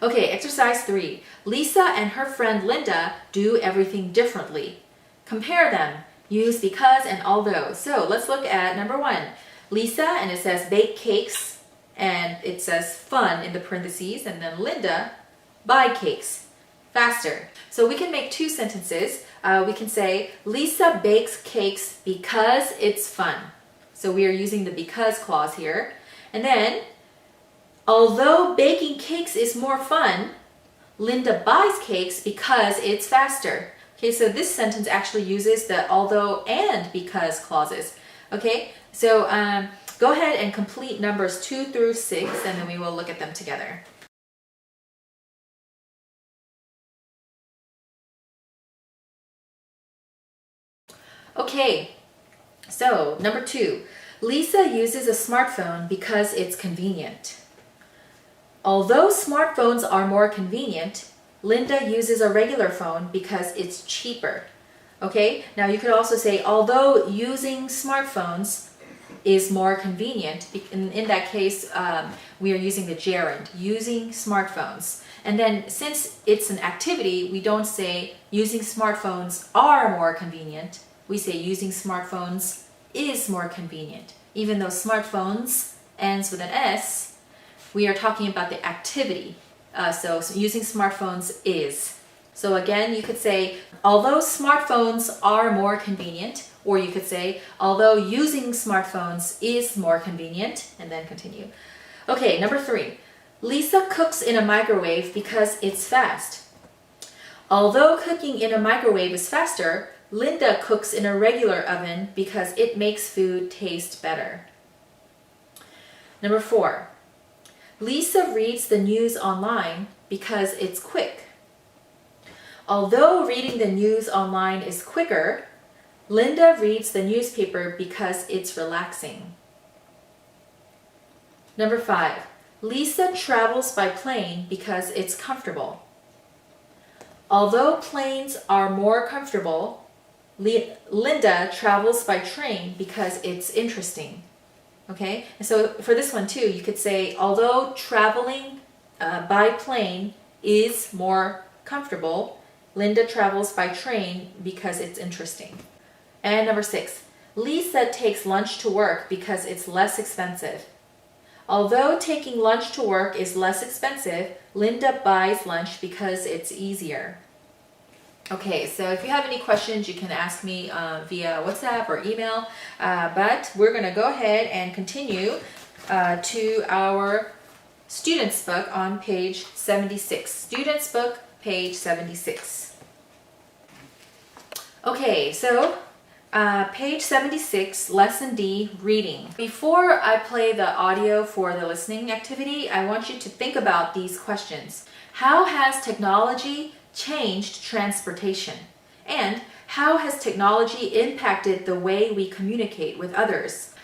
Okay, exercise 3. Lisa and her friend Linda do everything differently. Compare them. Use because and although. So let's look at number 1. Lisa, and it says bake cakes, and it says fun in the parentheses, and then Linda, buy cakes, faster. So we can make 2 sentences. We can say Lisa bakes cakes because it's fun. So we are using the because clause here. And then, although baking cakes is more fun, Linda buys cakes because it's faster. Okay, so this sentence actually uses the although and because clauses. Okay, so go ahead and complete numbers 2 through 6, and then we will look at them together. Okay, so number 2. Lisa uses a smartphone because it's convenient. Although smartphones are more convenient, Linda uses a regular phone because it's cheaper. Okay, now you could also say, although using smartphones is more convenient, in that case, we are using the gerund, using smartphones. And then since it's an activity, we don't say using smartphones are more convenient. We say using smartphones is more convenient. Even though smartphones ends with an S, we are talking about the activity. So using smartphones is. So again, you could say, although smartphones are more convenient, or you could say, although using smartphones is more convenient, and then continue. Okay, number 3. Lisa cooks in a microwave because it's fast. Although cooking in a microwave is faster, Linda cooks in a regular oven because it makes food taste better. Number 4. Lisa reads the news online because it's quick. Although reading the news online is quicker, Linda reads the newspaper because it's relaxing. Number 5. Lisa travels by plane because it's comfortable. Although planes are more comfortable, Linda travels by train because it's interesting. Okay, and so for this one too, you could say, although traveling by plane is more comfortable, Linda travels by train because it's interesting. And number 6, Lisa takes lunch to work because it's less expensive. Although taking lunch to work is less expensive, Linda buys lunch because it's easier. Okay, so if you have any questions, you can ask me via WhatsApp or email, but we're going to go ahead and continue to our student's book on page 76. Student's book, page 76. Okay, so page 76, Lesson D, Reading. Before I play the audio for the listening activity, I want you to think about these questions. How has technology changed transportation? And how has technology impacted the way we communicate with others?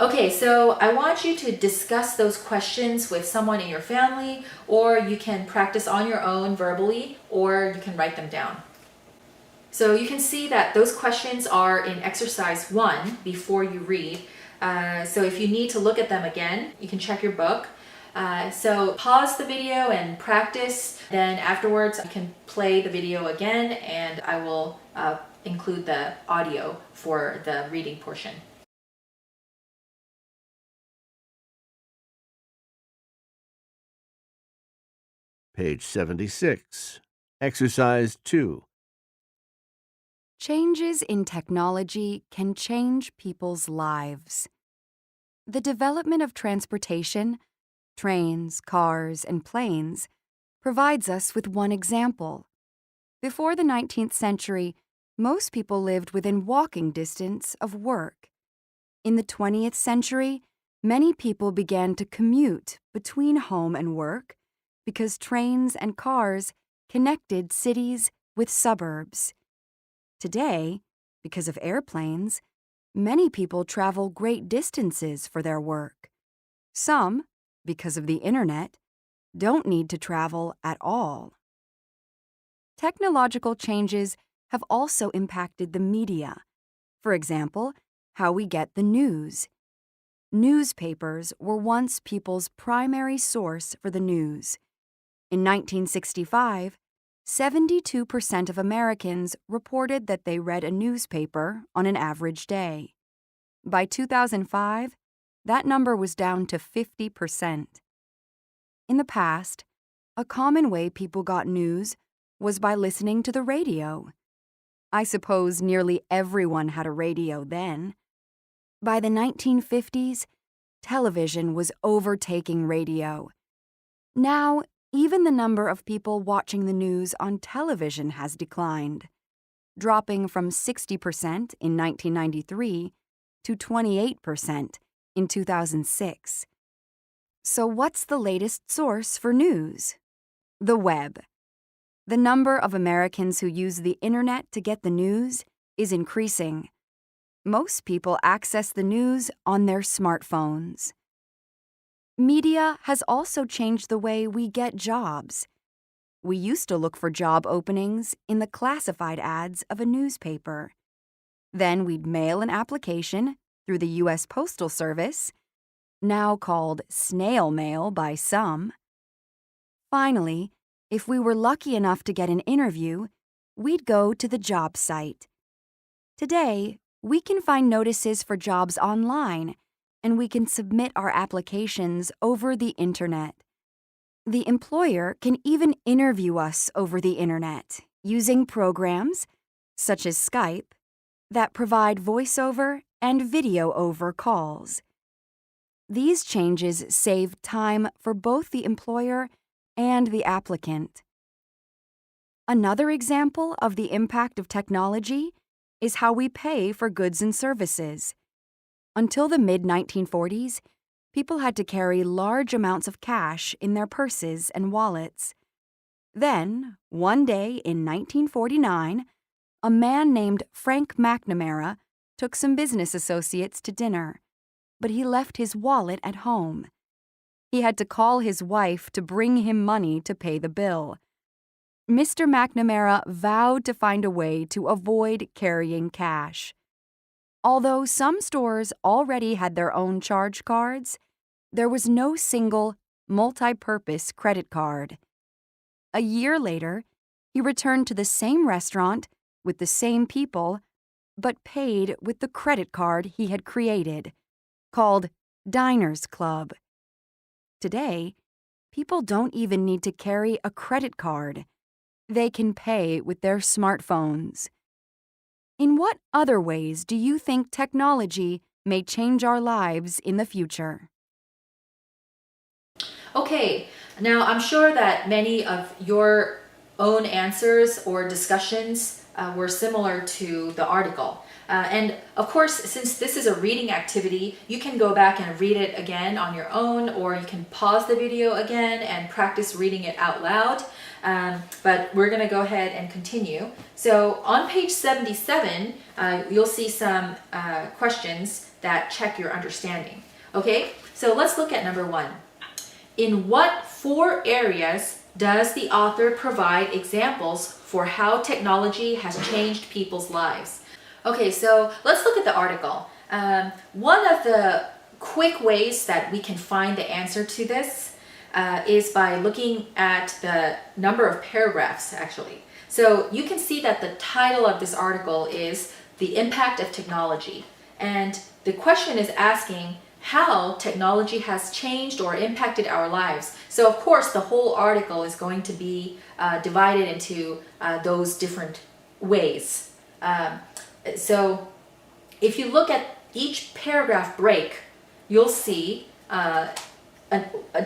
Okay, so I want you to discuss those questions with someone in your family, or you can practice on your own verbally, or you can write them down. So you can see that those questions are in exercise 1 before you read. So if you need to look at them again, you can check your book. So pause the video and practice. Then afterwards you can play the video again, and I will include the audio for the reading portion. Page 76. Exercise 2. Changes in technology can change people's lives. The development of transportation, trains, cars, and planes, provides us with one example. Before the 19th century, most people lived within walking distance of work. In the 20th century, many people began to commute between home and work because trains and cars connected cities with suburbs. Today, because of airplanes, many people travel great distances for their work. Some, because of the internet, don't need to travel at all. Technological changes have also impacted the media. For example, how we get the news. Newspapers were once people's primary source for the news. In 1965, 72% of Americans reported that they read a newspaper on an average day. By 2005, that number was down to 50%. In the past, a common way people got news was by listening to the radio. I suppose nearly everyone had a radio then. By the 1950s, television was overtaking radio. Now, even the number of people watching the news on television has declined, dropping from 60% in 1993 to 28% in 2006. So what's the latest source for news? The web. The number of Americans who use the internet to get the news is increasing. Most people access the news on their smartphones. Media has also changed the way we get jobs. We used to look for job openings in the classified ads of a newspaper. Then we'd mail an application through the U.S. Postal Service, now called snail mail by some. Finally, if we were lucky enough to get an interview, we'd go to the job site. Today, we can find notices for jobs online, and we can submit our applications over the internet. The employer can even interview us over the internet using programs, such as Skype, that provide voiceover and video over calls. These changes save time for both the employer and the applicant. Another example of the impact of technology is how we pay for goods and services. Until the mid-1940s, people had to carry large amounts of cash in their purses and wallets. Then, one day in 1949, a man named Frank McNamara took some business associates to dinner, but he left his wallet at home. He had to call his wife to bring him money to pay the bill. Mr. McNamara vowed to find a way to avoid carrying cash. Although some stores already had their own charge cards, there was no single, multi-purpose credit card. A year later, he returned to the same restaurant with the same people, but paid with the credit card he had created, called Diners Club. Today, people don't even need to carry a credit card. They can pay with their smartphones. In what other ways do you think technology may change our lives in the future? Okay, now I'm sure that many of your own answers or discussions were similar to the article. And of course, since this is a reading activity, you can go back and read it again on your own, or you can pause the video again and practice reading it out loud. But we're going to go ahead and continue. So on page 77, you'll see some questions that check your understanding. Okay, so let's look at number 1. In what 4 areas does the author provide examples for how technology has changed people's lives? Okay, so let's look at the article. One of the quick ways that we can find the answer to this is by looking at the number of paragraphs, actually. So you can see that the title of this article is The Impact of Technology. And the question is asking how technology has changed or impacted our lives. So of course, the whole article is going to be divided into those different ways. So if you look at each paragraph break, you'll see a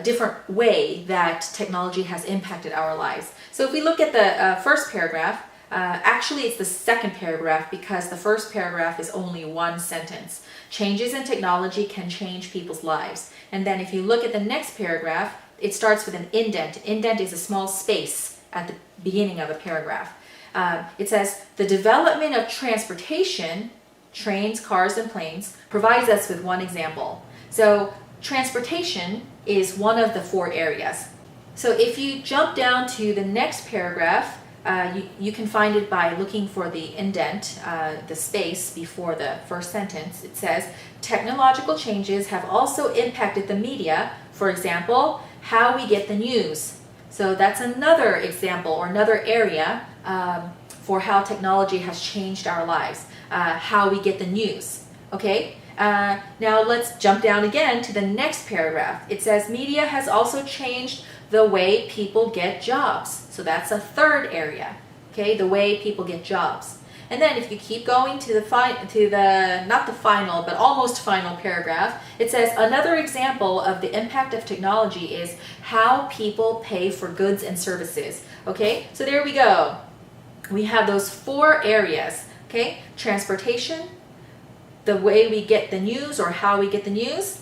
different way that technology has impacted our lives. So if we look at the first paragraph, actually it's the second paragraph because the first paragraph is only one sentence. Changes in technology can change people's lives. And then if you look at the next paragraph, it starts with an indent. Indent is a small space at the beginning of a paragraph. It says, the development of transportation, trains, cars, and planes, provides us with one example. So transportation is one of the 4 areas. So if you jump down to the next paragraph, you can find it by looking for the indent, the space before the first sentence. It says, technological changes have also impacted the media, for example, how we get the news. So that's another example or another area for how technology has changed our lives, how we get the news. Okay, now let's jump down again to the next paragraph. It says media has also changed the way people get jobs. So that's a third area. Okay, the way people get jobs. And then if you keep going to the not the final but almost final paragraph, it says another example of the impact of technology is how people pay for goods and services. Okay, so there we go. We have those four areas. Okay, transportation, the way we get the news or how we get the news,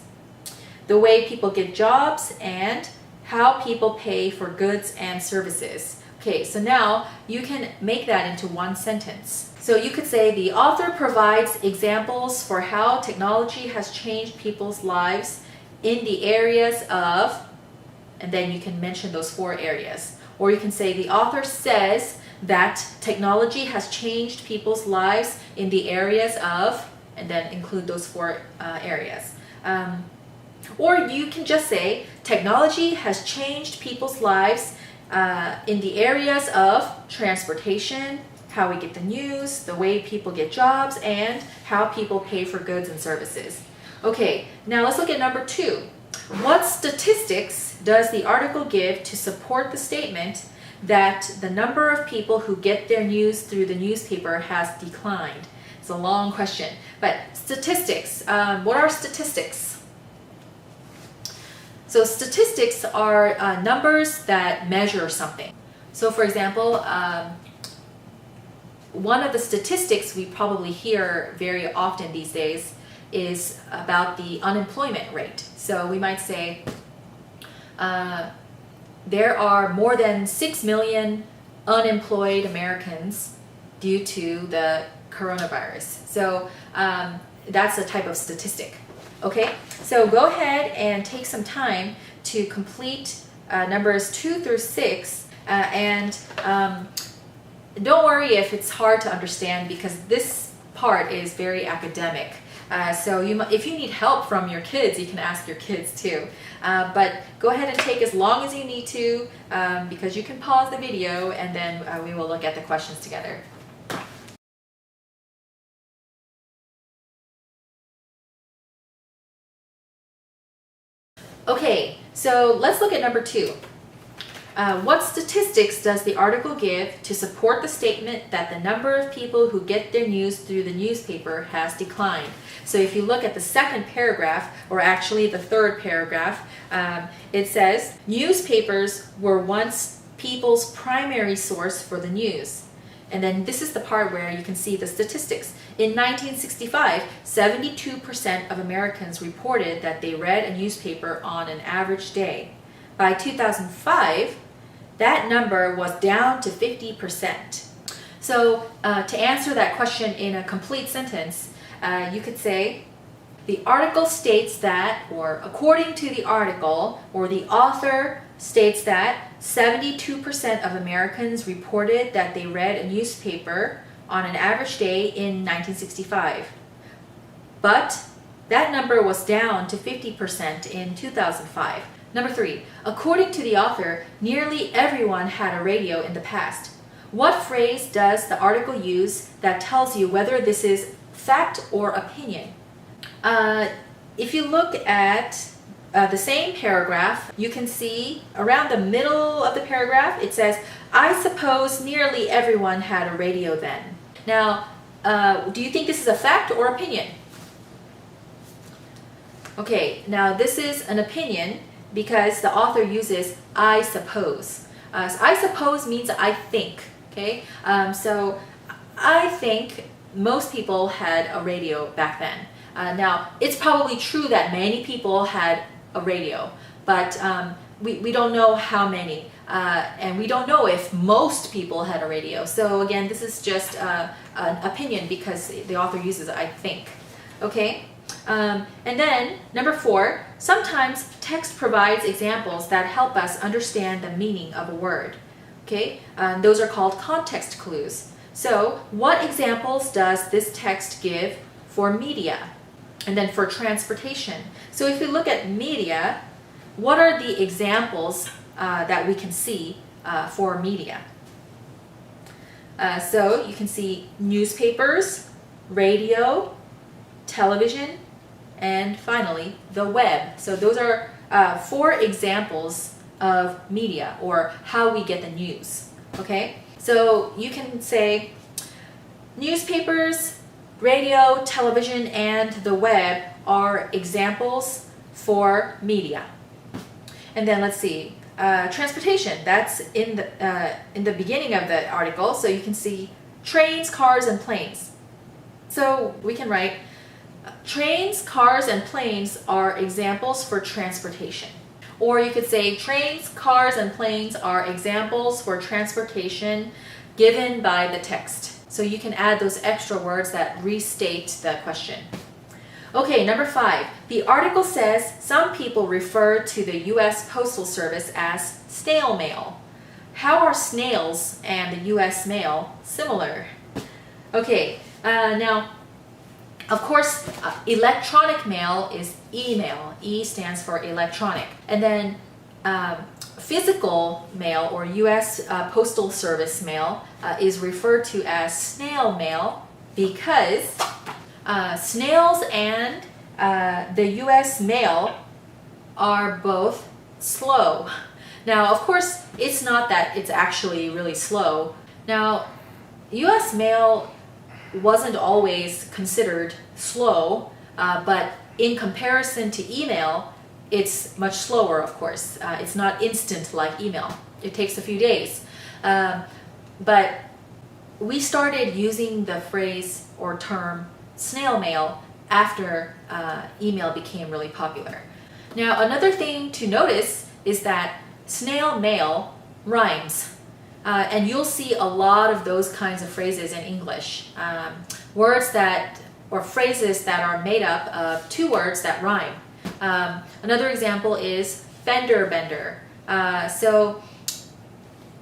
the way people get jobs, and how people pay for goods and services. Okay, so now you can make that into one sentence. So you could say the author provides examples for how technology has changed people's lives in the areas of, and then you can mention those four areas. Or you can say the author says that technology has changed people's lives in the areas of, and then include those four areas. Or you can just say technology has changed people's lives in the areas of transportation, how we get the news, the way people get jobs, and how people pay for goods and services. Okay, now let's look at number 2. What statistics does the article give to support the statement that the number of people who get their news through the newspaper has declined? It's a long question, but statistics. What are statistics? So statistics are numbers that measure something. So for example, one of the statistics we probably hear very often these days is about the unemployment rate. So we might say there are more than 6 million unemployed Americans due to the coronavirus. So that's a type of statistic. Okay, so go ahead and take some time to complete numbers 2 through 6 and don't worry if it's hard to understand, because this part is very academic. So if you need help from your kids, you can ask your kids too. But go ahead and take as long as you need to, because you can pause the video and then we will look at the questions together. Okay, so let's look at number 2. What statistics does the article give to support the statement that the number of people who get their news through the newspaper has declined? So if you look at the second paragraph, or actually the third paragraph, it says, newspapers were once people's primary source for the news. And then this is the part where you can see the statistics. In 1965, 72% of Americans reported that they read a newspaper on an average day. By 2005, that number was down to 50%. So to answer that question in a complete sentence, you could say, the article states that, or according to the article, or the author states that 72% of Americans reported that they read a newspaper on an average day in 1965. But that number was down to 50% in 2005. Number 3, according to the author, nearly everyone had a radio in the past. What phrase does the article use that tells you whether this is fact or opinion? If you look at the same paragraph, you can see around the middle of the paragraph, it says, I suppose nearly everyone had a radio then. Now, do you think this is a fact or opinion? Okay, now this is an opinion because the author uses I suppose. So I suppose means I think, okay? So I think most people had a radio back then. Now, it's probably true that many people had a radio, but we don't know how many, and we don't know if most people had a radio. So again, this is just an opinion because the author uses I think, okay? And then, number 4, sometimes text provides examples that help us understand the meaning of a word. Okay, those are called context clues. So, what examples does this text give for media? And then for transportation. So if we look at media, what are the examples that we can see for media. So you can see newspapers, radio, television, and finally the web. So those are 4 examples of media, or how we get the news. Okay, so you can say newspapers, radio, television, and the web are examples for media. And then let's see, transportation, that's in the beginning of the article, so you can see trains, cars, and planes. So we can write trains, cars, and planes are examples for transportation. Or you could say trains, cars, and planes are examples for transportation given by the text. So you can add those extra words that restate the question. Okay, number 5. The article says some people refer to the U.S. Postal Service as snail mail. How are snails and the U.S. mail similar? Okay, now, of course, electronic mail is email. E stands for electronic. And then physical mail, or U.S. Postal Service mail, is referred to as snail mail because snails and the U.S. mail are both slow. Now, of course, it's not that it's actually really slow. Now, U.S. mail wasn't always considered slow, but in comparison to email, it's much slower, of course. It's not instant like email. It takes a few days. But we started using the phrase or term snail mail after email became really popular. Now, another thing to notice is that snail mail rhymes. And you'll see a lot of those kinds of phrases in English. Words that, or phrases that are made up of 2 words that rhyme. Another example is fender bender. So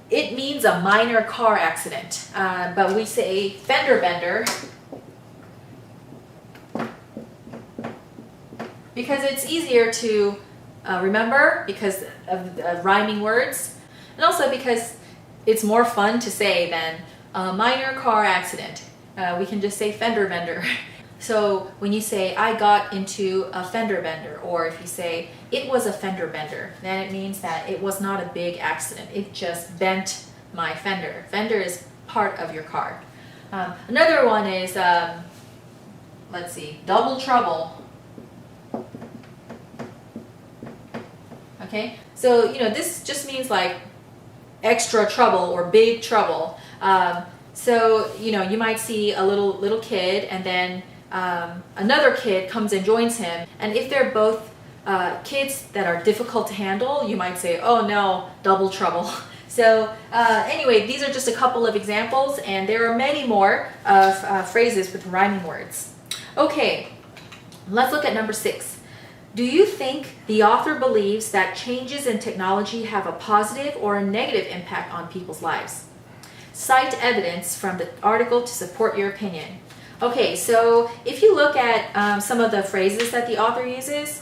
it means a minor car accident, but we say fender bender because it's easier to remember because of rhyming words, and also because it's more fun to say than a minor car accident. We can just say fender bender. So when you say, I got into a fender bender, or if you say, it was a fender bender, then it means that it was not a big accident. It just bent my fender. Fender is part of your car. Another one is, let's see, double trouble. Okay, so this just means like extra trouble or big trouble. So you might see a little kid, and then another kid comes and joins him, and if they're both kids that are difficult to handle, you might say, oh no, double trouble. So anyway, these are just a couple of examples, and there are many more of phrases with rhyming words. Okay, let's look at number 6. Do you think the author believes that changes in technology have a positive or a negative impact on people's lives? Cite evidence from the article to support your opinion. Okay, so if you look at some of the phrases that the author uses,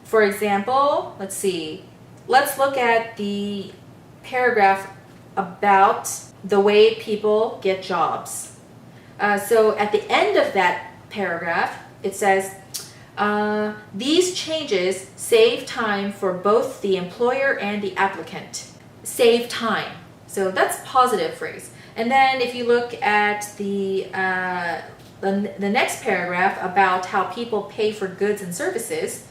for example, let's look at the paragraph about the way people get jobs. So at the end of that paragraph, it says, these changes save time for both the employer and the applicant. Save time. So that's a positive phrase. And then if you look at the next paragraph about how people pay for goods and services,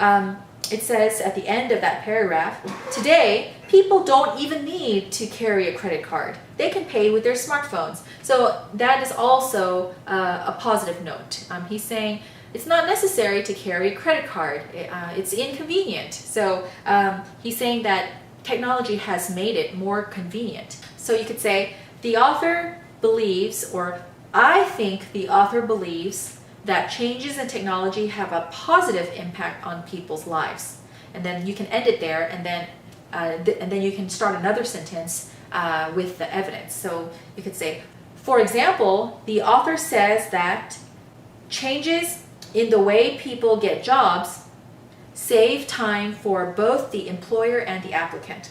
it says at the end of that paragraph, today, people don't even need to carry a credit card. They can pay with their smartphones. So that is also a positive note. He's saying it's not necessary to carry a credit card. It's inconvenient. So he's saying that technology has made it more convenient. So you could say, the author believes, or I think the author believes, that changes in technology have a positive impact on people's lives. And then you can end it there, and then you can start another sentence with the evidence. So you could say, for example, the author says that changes in the way people get jobs save time for both the employer and the applicant.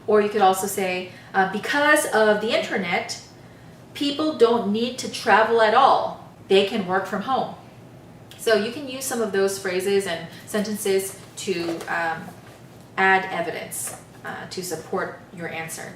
Or you could also say, because of the internet, people don't need to travel at all. They can work from home. So you can use some of those phrases and sentences to add evidence to support your answer.